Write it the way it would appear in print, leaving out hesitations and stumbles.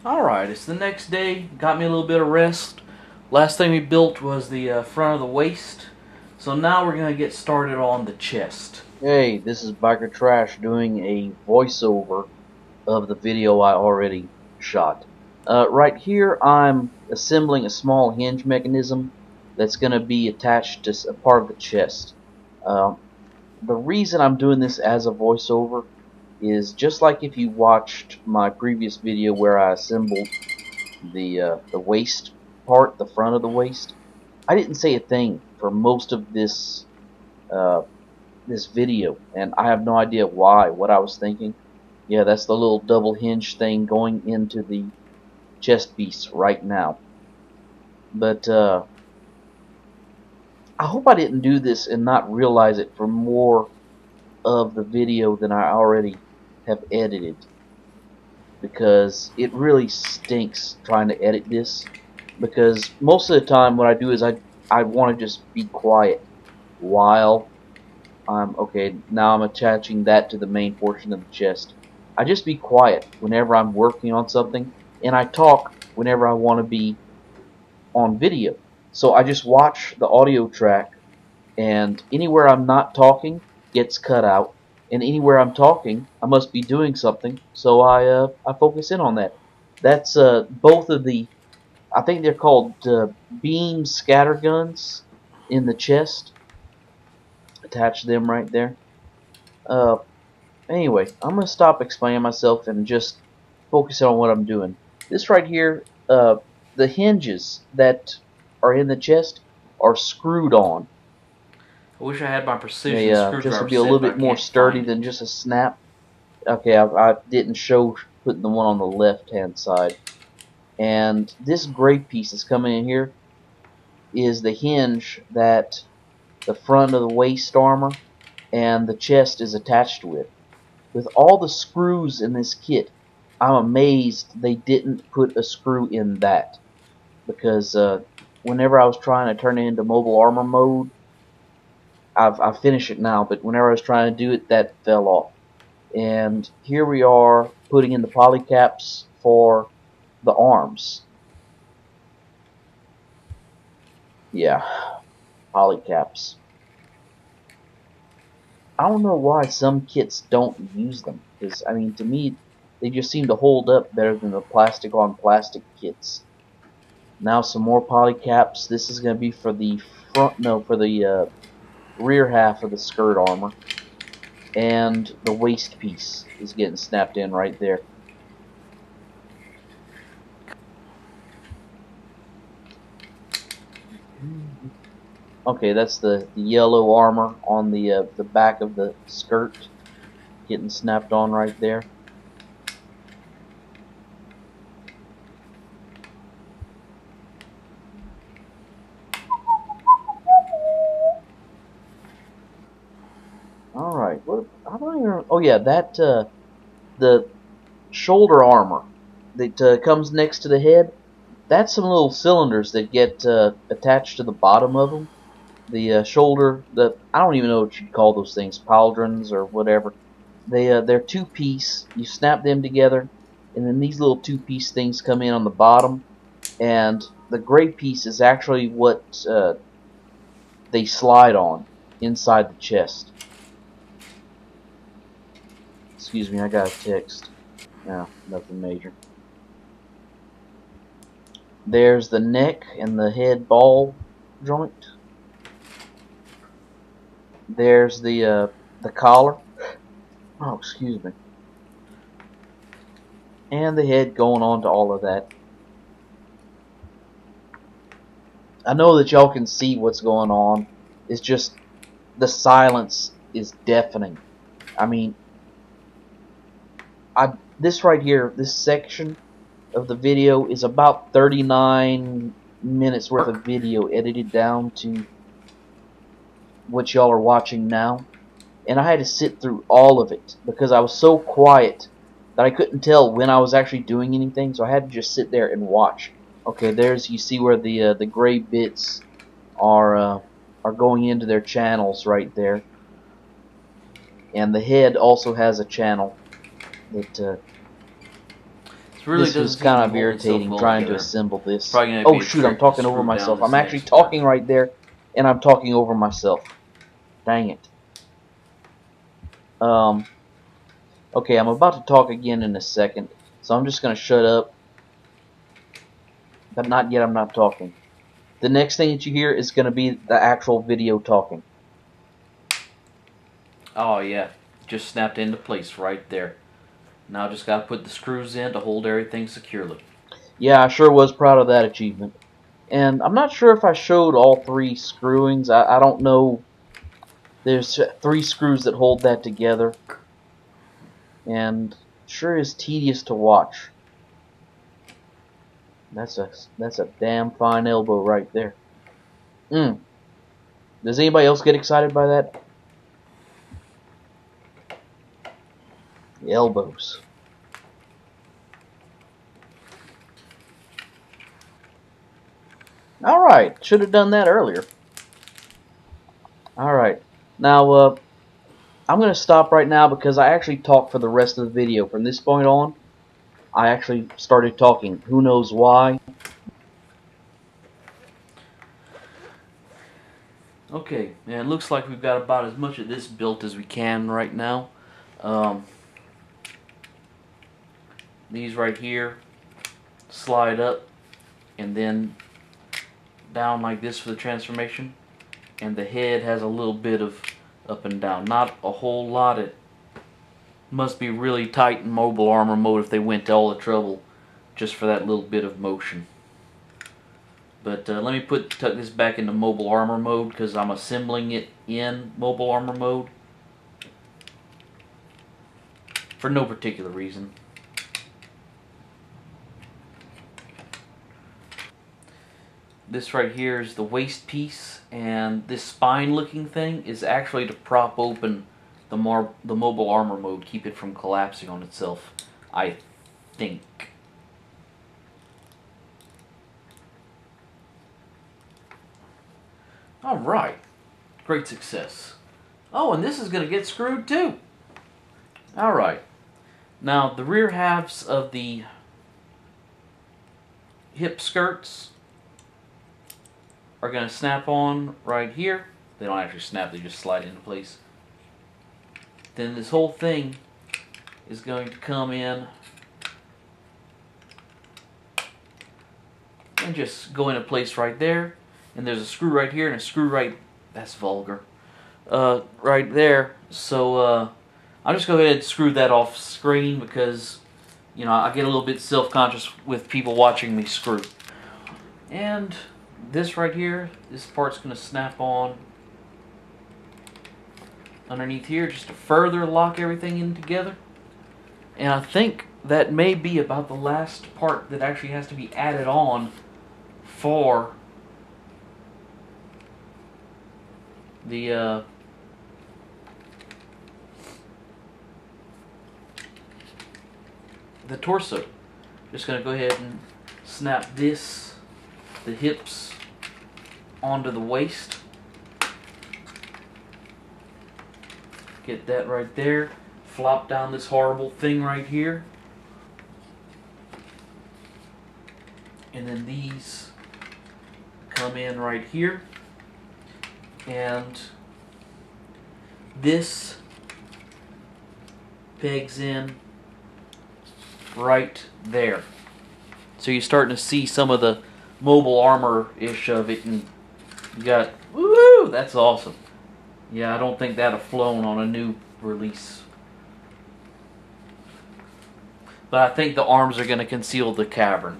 Alright, it's the next day. Got me a little bit of rest. Last thing we built was the front of the waist. So now we're going to get started on the chest. Hey, this is Biker Trash doing a voiceover of the video I already shot. Right here I'm assembling a small hinge mechanism that's going to be attached to a part of the chest. The reason I'm doing this as a voiceover is just like if you watched my previous video where I assembled the waist part, the front of the waist. I didn't say a thing for most of uh, this video, and I have no idea why, what I was thinking. Yeah, that's the little double hinge thing going into the chest piece right now. But I hope I didn't do this and not realize it for more of the video than I already have edited, because it really stinks trying to edit this, because most of the time what I do is I want to just be quiet while okay, now I'm attaching that to the main portion of the chest. I just be quiet whenever I'm working on something, and I talk whenever I want to be on video. So I just watch the audio track, and anywhere I'm not talking gets cut out, and anywhere I'm talking, I must be doing something, so I focus in on that. That's both of the, I think they're called beam scatter guns in the chest. Attach them right there. Uh, Anyway, I'm going to stop explaining myself and just focus on what I'm doing. This right here, the hinges that are in the chest are screwed on. I wish I had my They precision just to screwdriver be a set, little but I bit more can't sturdy find it. than just a snap. Okay, I didn't show putting the one on the left hand side. And this gray piece that's coming in here is the hinge that the front of the waist armor and the chest is attached with. With all the screws in this kit, I'm amazed they didn't put a screw in that, because whenever I was trying to turn it into mobile armor mode, I've finished it now, but whenever I was trying to do it, that fell off. And here we are putting in the polycaps for the arms. Yeah, polycaps. I don't know why some kits don't use them, because I mean, to me, they just seem to hold up better than the plastic on plastic kits. Now some more polycaps. This is going to be for the front, no, for the rear half of the skirt armor. And the waist piece is getting snapped in right there. Okay, that's the yellow armor on the back of the skirt getting snapped on right there. All right, what? I don't even. Oh yeah, that the shoulder armor that comes next to the head. That's some little cylinders that get attached to the bottom of them. The shoulder, I don't even know what you'd call those things, pauldrons or whatever. They're two piece. You snap them together, and then these little two piece things come in on the bottom, and the gray piece is actually what they slide on inside the chest. Excuse me, I got a text. No, nothing major. There's the neck and the head ball joint. There's the collar. Oh, excuse me. And the head going on to all of that. I know that y'all can see what's going on. It's just the silence is deafening. I mean, this right here, this section of the video is about 39 minutes worth of video edited down to what y'all are watching now. And I had to sit through all of it because I was so quiet that I couldn't tell when I was actually doing anything, so I had to just sit there and watch. Okay, there's, you see where the gray bits are going into their channels right there, and the head also has a channel that really this was doesn't seem to kind be of holding itself irritating well trying to together. assemble this. Probably gonna Oh be a shoot, I'm trick to talking over screw down myself. this I'm actually next part. talking right there, and I'm talking over myself. Dang it. Okay, I'm about to talk again in a second, so I'm just going to shut up. But not yet, I'm not talking. The next thing that you hear is going to be the actual video talking. Oh yeah, just snapped into place right there. Now just gotta put the screws in to hold everything securely. Yeah, I sure was proud of that achievement. And I'm not sure if I showed all 3 screwings. I don't know. There's 3 screws that hold that together. And sure is tedious to watch. That's a damn fine elbow right there. Does anybody else get excited by that? The elbows. Alright, should have done that earlier. Alright, now I'm going to stop right now because I actually talked for the rest of the video. From this point on, I actually started talking. Who knows why? Okay, and it looks like we've got about as much of this built as we can right now. These right here slide up and then down like this for the transformation, and the head has a little bit of up and down, not a whole lot. It must be really tight in mobile armor mode if they went to all the trouble just for that little bit of motion. But let me tuck this back into mobile armor mode because I'm assembling it in mobile armor mode for no particular reason. This right here is the waist piece, and this spine looking thing is actually to prop open the mobile armor mode, keep it from collapsing on itself, I think. Alright, great success. Oh, and this is going to get screwed too. Alright, now the rear halves of the hip skirts are going to snap on right here. They don't actually snap, they just slide into place. Then this whole thing is going to come in and just go into place right there. And there's a screw right here and a screw right, that's vulgar, right there. So I'll just go ahead and screw that off screen because, you know, I get a little bit self-conscious with people watching me screw. And this right here, this part's going to snap on underneath here just to further lock everything in together. And I think that may be about the last part that actually has to be added on for the torso. Just going to go ahead and snap this, the hips, onto the waist. Get that right there. Flop down this horrible thing right here. And then these come in right here. And this pegs in right there. So you're starting to see some of the mobile armor-ish of it, and you got, woo, that's awesome. Yeah, I don't think that'd have flown on a new release. But I think the arms are going to conceal the cavern.